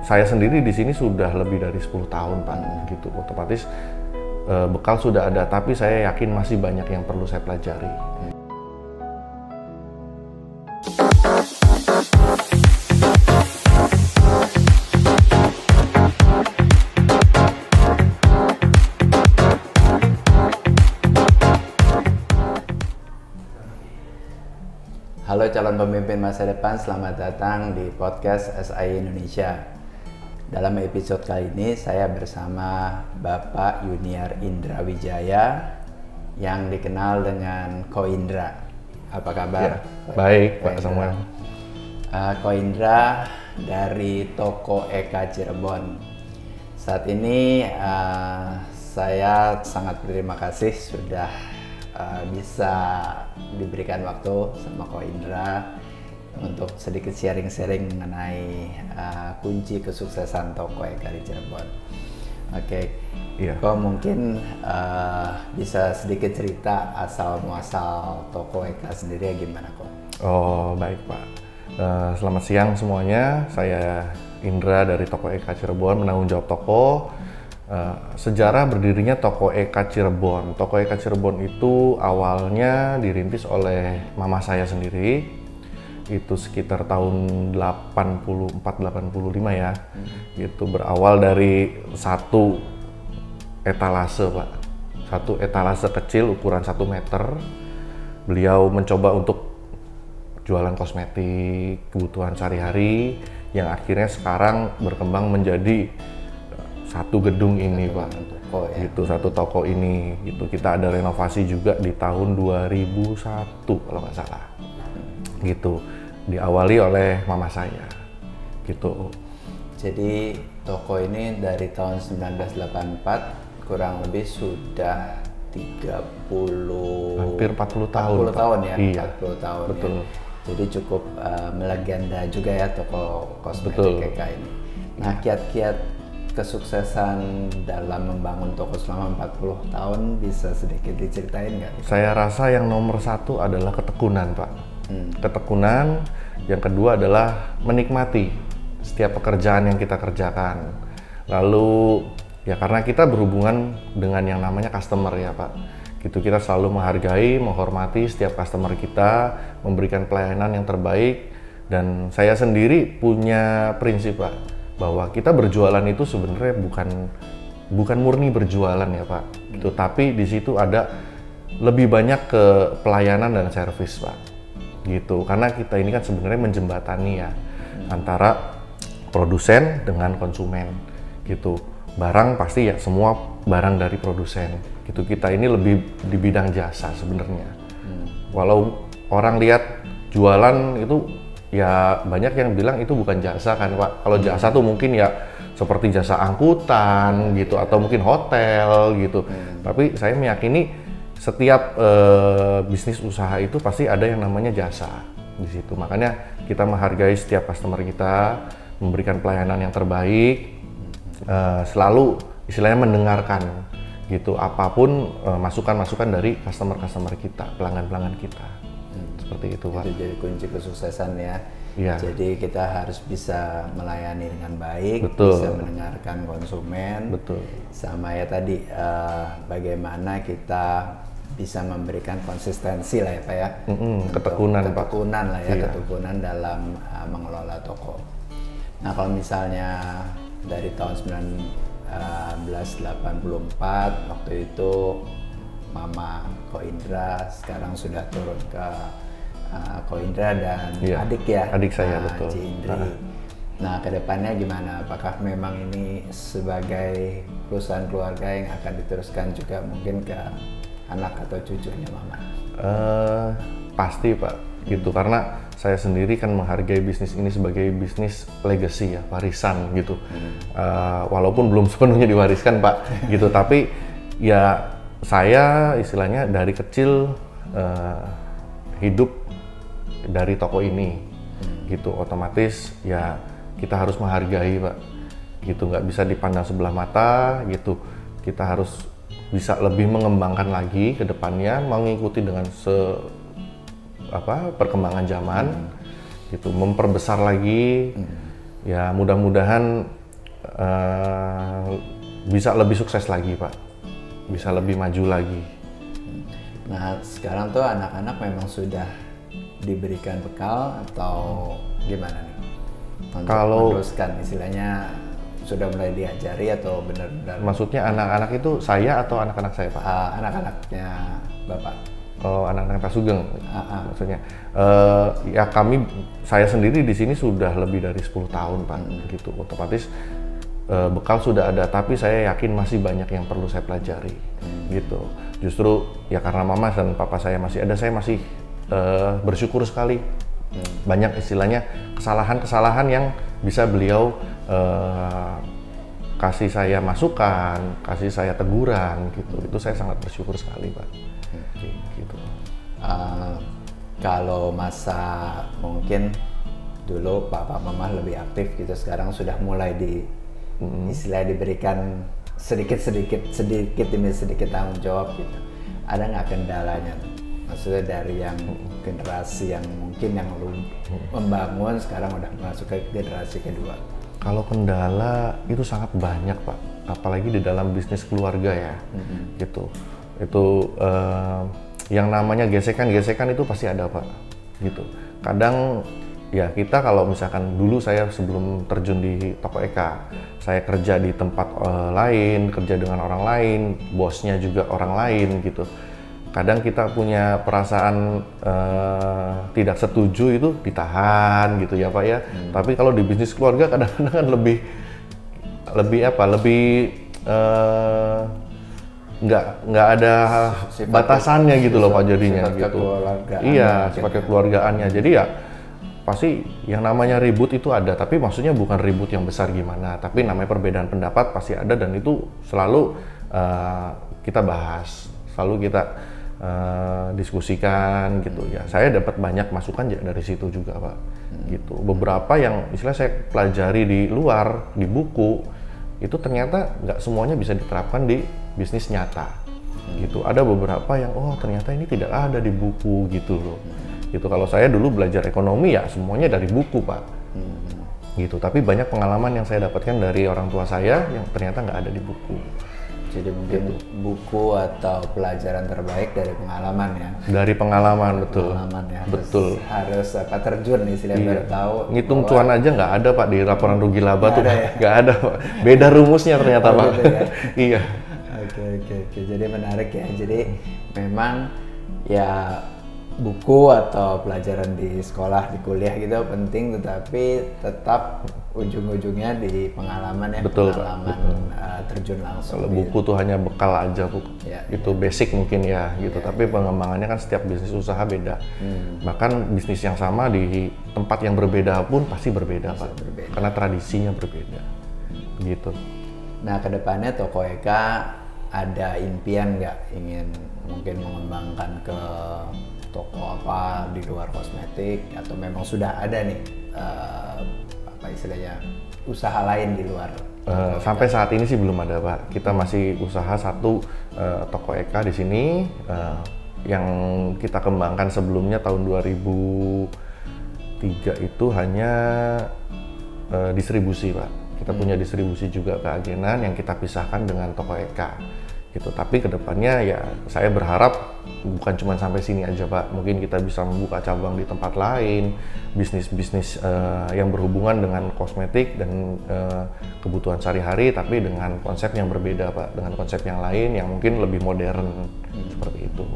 Saya sendiri di sini sudah lebih dari 10 tahun Pak, gitu. Otomatis bekal sudah ada, tapi saya yakin masih banyak yang perlu saya pelajari. Halo calon pemimpin masa depan, selamat datang di podcast SI Indonesia. Dalam episode kali ini saya bersama Bapak Yuniar Indra Wijaya yang dikenal dengan Ko Indra. Apa kabar? Ya, baik Pak Samuel. Ko Indra dari toko Eka Cirebon. Saat ini saya sangat berterima kasih sudah bisa diberikan waktu sama Ko Indra untuk sedikit sharing-sharing mengenai kunci kesuksesan toko Eka di Cirebon. Oke, Iya. Ko mungkin bisa sedikit cerita asal muasal toko Eka sendiri gimana Ko? Oh baik Pak. Selamat siang semuanya. Saya Indra dari toko Eka Cirebon, menanggung jawab toko. Sejarah berdirinya toko Eka Cirebon. Toko Eka Cirebon itu awalnya dirintis oleh mama saya sendiri. Itu sekitar tahun 84-85 ya. Itu berawal dari satu etalase Pak. Satu etalase kecil ukuran 1 meter. Beliau mencoba untuk jualan kosmetik, kebutuhan sehari-hari yang akhirnya sekarang berkembang menjadi satu gedung ini Pak, toko, ya? Gitu, satu toko ini, gitu. Kita ada renovasi juga di tahun 2001 kalau nggak salah, gitu. Diawali oleh mama saya, gitu. Jadi toko ini dari tahun 1984 kurang lebih sudah 30 Hampir 40 tahun. 40 tahun ya, Iya, 40 tahun betul. ya. Jadi cukup melegenda juga ya toko kosmetik Betul. Eka ini. Nah, kiat-kiat kesuksesan dalam membangun toko selama 40 tahun bisa sedikit diceritain nggak? Saya rasa yang nomor satu adalah ketekunan Pak. Ketekunan, yang kedua adalah menikmati setiap pekerjaan yang kita kerjakan. Lalu ya karena kita berhubungan dengan yang namanya customer ya Pak. Gitu, kita selalu menghargai, menghormati setiap customer kita, memberikan pelayanan yang terbaik. Dan saya sendiri punya prinsip Pak, bahwa kita berjualan itu sebenarnya bukan murni berjualan ya Pak, gitu. Tapi di situ ada lebih banyak ke pelayanan dan servis Pak, gitu. Karena kita ini kan sebenarnya menjembatani ya antara produsen dengan konsumen, gitu. Barang pasti ya semua barang dari produsen, gitu. Kita ini lebih di bidang jasa sebenarnya. Walau orang lihat jualan itu ya banyak yang bilang itu bukan jasa kan Pak. Kalau jasa tuh mungkin ya seperti jasa angkutan gitu atau mungkin hotel gitu. Tapi saya meyakini setiap bisnis usaha itu pasti ada yang namanya jasa di situ. Makanya kita menghargai setiap customer kita, memberikan pelayanan yang terbaik, selalu istilahnya mendengarkan gitu apapun masukan-masukan dari customer kita, pelanggan-pelanggan kita. Seperti itu Pak. Itu jadi kunci kesuksesan ya. Iya. Jadi kita harus bisa melayani dengan baik, Betul. bisa mendengarkan konsumen. Betul. Sama ya tadi bagaimana kita bisa memberikan konsistensi lah ya Pak ya. Untuk ketekunan, Pak. ketekunan lah ya, Iya. ketekunan dalam mengelola toko. Nah kalau misalnya dari tahun 1984 waktu itu Mama Ko Indra sekarang sudah turun ke Ko Indra dan Iya, adik ya, adik saya, betul. Ci Indri. Nah kedepannya gimana? Apakah memang ini sebagai perusahaan keluarga yang akan diteruskan juga mungkin ke anak atau cucunya Mama? Pasti Pak, gitu. Karena saya sendiri kan menghargai bisnis ini sebagai bisnis legacy ya, warisan gitu. Walaupun belum sepenuhnya diwariskan Pak, gitu. Tapi ya saya istilahnya dari kecil hidup dari toko ini, gitu. Otomatis ya kita harus menghargai Pak, gitu. Nggak bisa dipandang sebelah mata, gitu. Kita harus bisa lebih mengembangkan lagi ke depannya, mengikuti dengan perkembangan zaman, gitu. Memperbesar lagi ya mudah-mudahan bisa lebih sukses lagi Pak, bisa lebih maju lagi. Nah sekarang tuh anak-anak memang sudah diberikan bekal atau gimana nih? Untuk meneruskan istilahnya sudah mulai diajari atau benar-benar? Maksudnya anak-anak itu saya atau anak-anak saya Pak? Anak-anaknya Bapak. Oh, anak-anak Pak Sugeng. Maksudnya ya saya sendiri di sini sudah lebih dari 10 tahun Pak, gitu. Otomatis bekal sudah ada, tapi saya yakin masih banyak yang perlu saya pelajari, gitu. Justru ya karena mama dan papa saya masih ada, saya masih bersyukur sekali. Banyak istilahnya kesalahan-kesalahan yang bisa beliau kasih saya masukan, kasih saya teguran, gitu. Itu saya sangat bersyukur sekali Pak. Gitu. Kalau masa mungkin dulu papa mama lebih aktif gitu, sekarang sudah mulai istilah diberikan sedikit demi sedikit tanggung jawab gitu. Ada nggak kendalanya? Maksudnya dari yang generasi yang mungkin yang lu membangun sekarang udah masuk ke generasi kedua. Kalau kendala itu sangat banyak Pak, apalagi di dalam bisnis keluarga ya, gitu. Itu yang namanya gesekan-gesekan itu pasti ada Pak, gitu. Kadang ya kita kalau misalkan dulu saya sebelum terjun di Toko Eka, saya kerja di tempat lain, kerja dengan orang lain, bosnya juga orang lain gitu. Kadang kita punya perasaan tidak setuju itu ditahan gitu ya Pak ya. Tapi kalau di bisnis keluarga kadang-kadang kan lebih nggak ada batasannya gitu loh Pak jadinya gitu. Iya, sifat kekeluargaannya. Jadi ya pasti yang namanya ribut itu ada, tapi maksudnya bukan ribut yang besar gimana, tapi namanya perbedaan pendapat pasti ada, dan itu selalu kita bahas, selalu kita diskusikan gitu ya. Saya dapat banyak masukan dari situ juga Pak, gitu. Beberapa yang istilah saya pelajari di luar, di buku, itu ternyata nggak semuanya bisa diterapkan di bisnis nyata, gitu. Ada beberapa yang ternyata ini tidak ada di buku gitu loh. Gitu. Kalau saya dulu belajar ekonomi ya semuanya dari buku Pak, gitu. Tapi banyak pengalaman yang saya dapatkan dari orang tua saya yang ternyata nggak ada di buku. Jadi mungkin buku atau pelajaran terbaik dari pengalaman ya. Dari pengalaman, betul. Pengalaman ya. Betul. Harus terjun istilahnya biar tahu. Ngitung cuan aja nggak ada Pak di laporan rugi laba tuh, nggak ada Pak. Beda rumusnya ternyata Pak. Gitu ya? Iya. Oke. Jadi menarik ya. Jadi memang ya buku atau pelajaran di sekolah, di kuliah gitu penting, tetapi tetap ujung-ujungnya di pengalaman ya. Betul, pengalaman terjun langsung. Kalau buku tuh hanya bekal aja Bu. Ya, itu basic mungkin ya gitu. Tapi pengembangannya kan setiap bisnis usaha beda. Bahkan bisnis yang sama di tempat yang berbeda pun pasti berbeda Pak. Karena tradisinya berbeda. Gitu. Nah kedepannya Toko Eka ada impian nggak ingin mungkin mengembangkan ke toko apa di luar kosmetik, atau memang sudah ada nih apa istilahnya usaha lain di luar? Sampai saat ini sih belum ada Pak. Kita masih usaha satu Toko Eka di sini yang kita kembangkan sebelumnya tahun 2003 itu hanya distribusi Pak. Kita punya distribusi juga ke agenan yang kita pisahkan dengan Toko Eka. Gitu. Tapi kedepannya ya saya berharap bukan cuma sampai sini aja Pak, mungkin kita bisa membuka cabang di tempat lain, bisnis-bisnis yang berhubungan dengan kosmetik dan kebutuhan sehari-hari, tapi dengan konsep yang berbeda Pak, dengan konsep yang lain yang mungkin lebih modern seperti itu.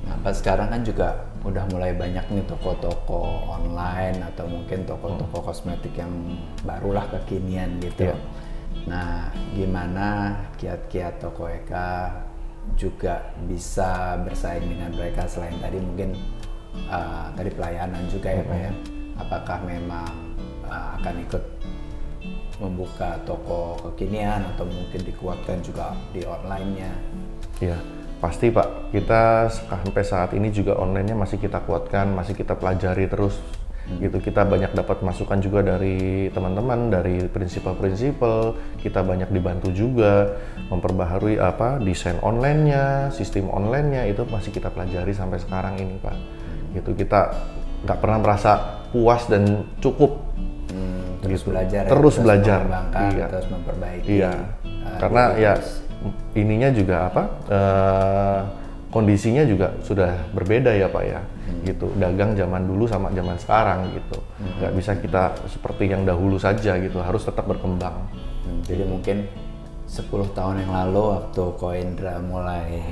Nah Pak, sekarang kan juga udah mulai banyak nih toko-toko online atau mungkin toko-toko kosmetik yang barulah kekinian gitu. Nah, gimana kiat-kiat Toko Eka juga bisa bersaing dengan mereka selain tadi mungkin tadi pelayanan juga ya Pak ya? Apakah memang akan ikut membuka toko kekinian atau mungkin dikuatkan juga di online-nya? Iya, pasti Pak. Kita sampai saat ini juga online-nya masih kita kuatkan, masih kita pelajari terus. Gitu, kita banyak dapat masukan juga dari teman-teman, dari prinsipal-prinsipal. Kita banyak dibantu juga memperbaharui desain online-nya, sistem online-nya, itu masih kita pelajari sampai sekarang ini Pak. Gitu, kita nggak pernah merasa puas dan cukup terus gitu. belajar, terus belajar, mengembangkan, iya. terus memperbaiki. Iya, karena ya ininya juga apa? Kondisinya juga sudah berbeda ya Pak ya, gitu. Dagang zaman dulu sama zaman sekarang gitu, nggak bisa kita seperti yang dahulu saja gitu, harus tetap berkembang. Jadi mungkin 10 tahun yang lalu waktu Ko Indra mulai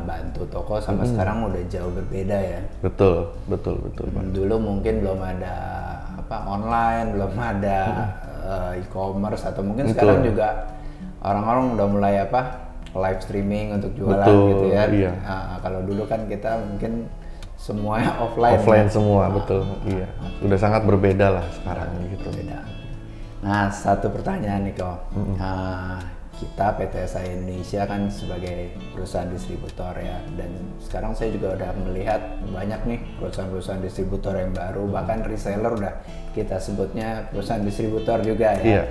bantu toko sama sekarang udah jauh berbeda ya. Betul Pak. Dulu mungkin belum ada online, belum ada e-commerce, atau mungkin sekarang juga orang-orang udah mulai live streaming untuk jualan gitu ya. Iya. Kalau dulu kan kita mungkin semuanya offline Semua, betul. Iya. Sudah sangat berbeda lah sekarang gitu. Beda. Nah, satu pertanyaan nih Ko. Kita PT SAI Indonesia kan sebagai perusahaan distributor ya, dan sekarang saya juga udah melihat banyak nih perusahaan-perusahaan distributor yang baru, bahkan reseller udah kita sebutnya perusahaan distributor juga ya. Iya.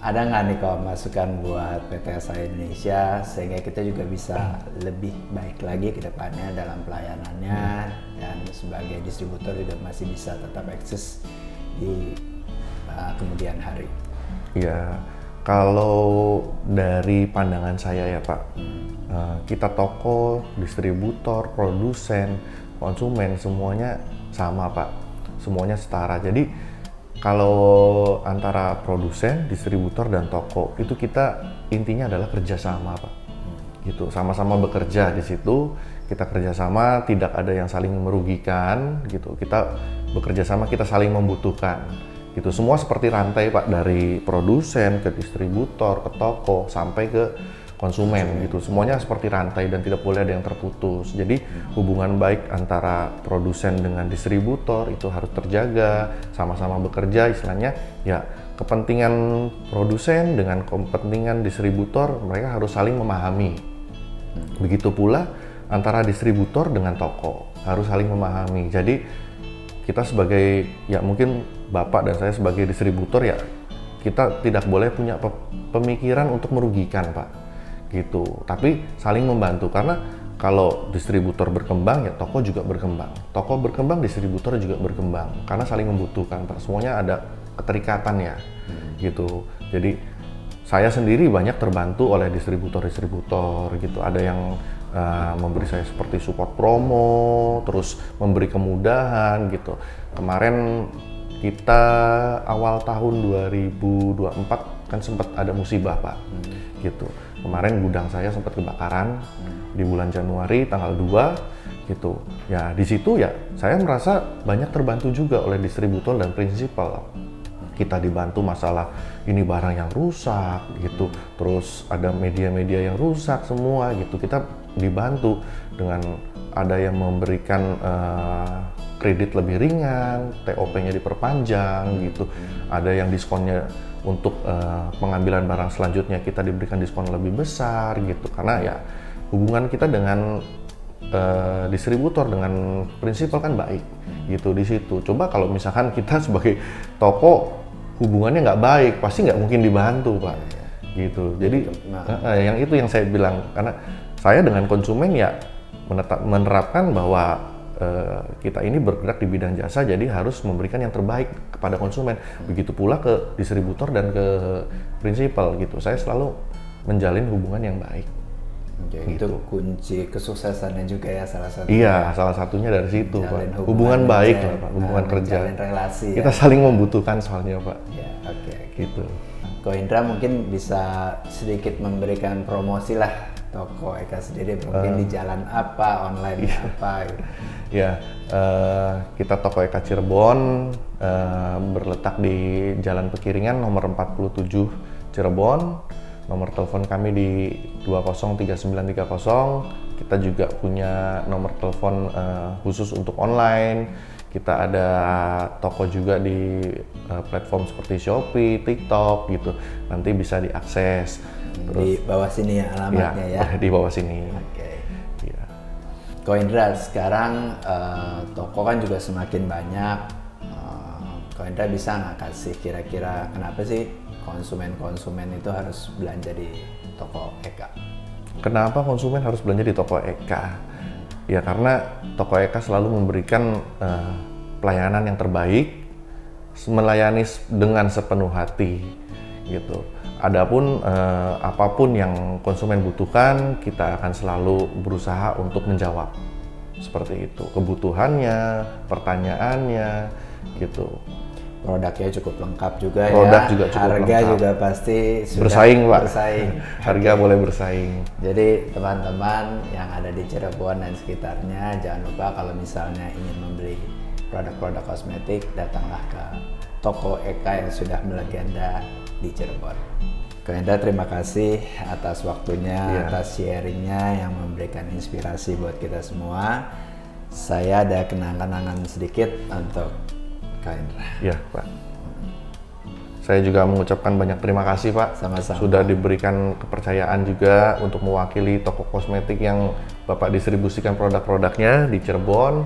Ada nggak nih Ko masukan buat PT SAI Indonesia sehingga kita juga bisa lebih baik lagi ke depannya dalam pelayanannya, dan sebagai distributor juga masih bisa tetap eksis di kemudian hari? Ya, kalau dari pandangan saya ya Pak, kita toko, distributor, produsen, konsumen semuanya sama Pak, semuanya setara. Jadi kalau antara produsen, distributor dan toko itu kita intinya adalah kerjasama Pak, gitu. Sama-sama bekerja di situ, kita kerjasama, tidak ada yang saling merugikan, gitu. Kita bekerja sama, kita saling membutuhkan. Gitu, semua seperti rantai Pak, dari produsen ke distributor ke toko sampai ke konsumen gitu, semuanya seperti rantai dan tidak boleh ada yang terputus. Jadi hubungan baik antara produsen dengan distributor itu harus terjaga, sama-sama bekerja istilahnya ya, kepentingan produsen dengan kepentingan distributor mereka harus saling memahami. Begitu pula antara distributor dengan toko harus saling memahami. Jadi kita sebagai ya mungkin Bapak dan saya sebagai distributor ya, kita tidak boleh punya pemikiran untuk merugikan Pak, gitu. Tapi saling membantu, karena kalau distributor berkembang ya toko juga berkembang, toko berkembang distributor juga berkembang, karena saling membutuhkan Pak. Semuanya ada keterikatan ya, gitu. Jadi saya sendiri banyak terbantu oleh distributor gitu. Ada yang memberi saya seperti support promo, terus memberi kemudahan gitu. Kemarin kita awal tahun 2024 kan sempat ada musibah Pak, gitu. Kemarin gudang saya sempat kebakaran di bulan Januari tanggal 2 gitu. Ya di situ ya saya merasa banyak terbantu juga oleh distributor dan prinsipal. Kita dibantu masalah ini barang yang rusak gitu, terus ada media-media yang rusak semua gitu. Kita dibantu dengan ada yang memberikan kredit lebih ringan, TOP-nya diperpanjang gitu. Ada yang diskonnya untuk pengambilan barang selanjutnya kita diberikan diskon lebih besar gitu. Karena ya hubungan kita dengan distributor dengan prinsipal kan baik gitu di situ. Coba kalau misalkan kita sebagai toko hubungannya nggak baik, pasti nggak mungkin dibantu Pak, gitu. Jadi yang itu yang saya bilang, karena saya dengan konsumen ya menerapkan bahwa kita ini bergerak di bidang jasa, jadi harus memberikan yang terbaik kepada konsumen. Begitu pula ke distributor dan ke prinsipal gitu. Saya selalu menjalin hubungan yang baik. Oke, gitu. Itu kunci kesuksesannya juga ya salah satu. Iya, salah satunya dari situ Pak. Hubungan baik lah Pak, hubungan kerja. Relasi. Kita saling membutuhkan soalnya Pak. Ya, oke. Gitu. Ko Indra mungkin bisa sedikit memberikan promosi lah toko Eka sendiri, mungkin di jalan apa, online apa gitu. Ya, kita toko Eka Cirebon berletak di Jalan Pekiringan nomor 47 Cirebon. Nomor telepon kami di 203930. Kita juga punya nomor telepon khusus untuk online. Kita ada toko juga di platform seperti Shopee, TikTok gitu. Nanti bisa diakses. Terus, di bawah sini ya alamatnya ya? Di bawah sini. Oke. Ya. Ko Indra, sekarang toko kan juga semakin banyak. Ko Indra bisa nggak kasih kira-kira kenapa sih konsumen itu harus belanja di toko Eka? Kenapa konsumen harus belanja di toko Eka? Ya karena toko Eka selalu memberikan pelayanan yang terbaik, melayani dengan sepenuh hati gitu. Adapun apapun yang konsumen butuhkan, kita akan selalu berusaha untuk menjawab seperti itu, kebutuhannya, pertanyaannya gitu. Produknya cukup lengkap juga. Produk ya. juga cukup Harga lengkap. juga pasti sudah Bersaing, Pak. Bersaing. Harga boleh bersaing. Jadi teman-teman yang ada di Cirebon dan sekitarnya, jangan lupa kalau misalnya ingin membeli produk-produk kosmetik, datanglah ke toko Eka yang sudah melegenda di Cirebon. Kak Indra, terima kasih atas waktunya, atas sharingnya yang memberikan inspirasi buat kita semua. Saya ada kenang-kenangan sedikit untuk Kak Indra. Iya, Pak. Saya juga mengucapkan banyak terima kasih, Pak. Sama-sama. Sudah diberikan kepercayaan juga untuk mewakili toko kosmetik yang Bapak distribusikan produk-produknya di Cirebon.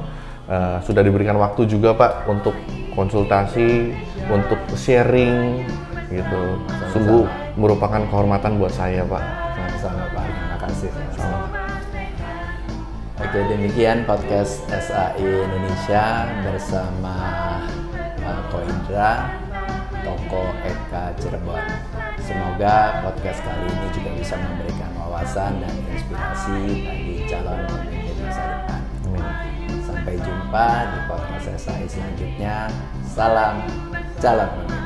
Sudah diberikan waktu juga, Pak, untuk konsultasi, untuk sharing, gitu. Sama-sama. Sungguh merupakan kehormatan buat saya, Pak. Sama-sama, Pak. Terima kasih. Sama-sama. Oke, demikian podcast SAI Indonesia bersama Ko Indra, toko Eka Cirebon. Semoga podcast kali ini juga bisa memberikan wawasan dan inspirasi bagi calon pemimpin masa depan. Sampai jumpa di podcast SAI selanjutnya. Salam calon pemimpin.